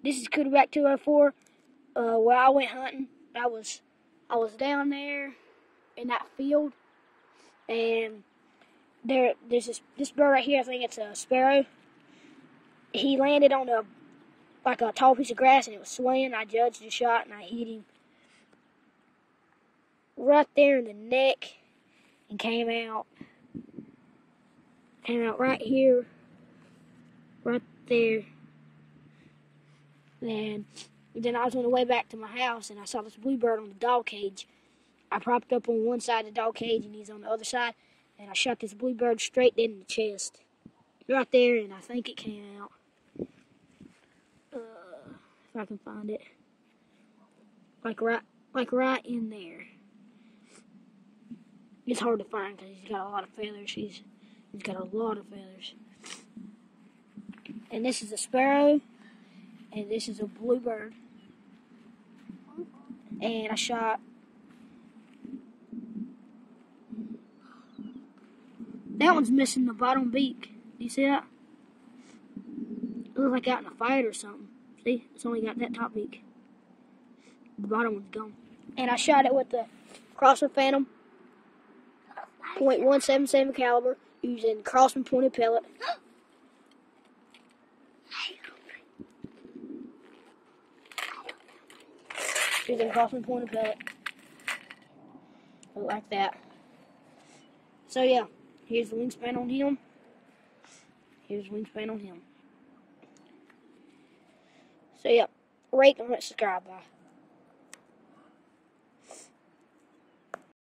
This is Cooterback 204. Where I went hunting. I was down there in that field, and there's this bird right here. I think it's a sparrow. He landed on a tall piece of grass, and it was swaying. I judged the shot, and I hit him right there in the neck, and came out right here, right there. And then I was on the way back to my house, and I saw this bluebird on the dog cage. I propped up on one side of the dog cage, and he's on the other side, and I shot this bluebird straight dead in the chest, right there, and I think it came out. If I can find it, like right in there. It's hard to find because he's got a lot of feathers. He's got a lot of feathers. And this is a sparrow, and this is a bluebird. And I shot. That one's missing the bottom beak. Do you see that? It looks like out in a fight or something. See? It's only got that top beak. The bottom one's gone. And I shot it with the Crossman Phantom .177 caliber using crossman pointed pellet. Using crossman pointed pellet. Like that. So yeah, here's the wingspan on him. Here's the wingspan on him. So yeah, rate, comment, subscribe, bye.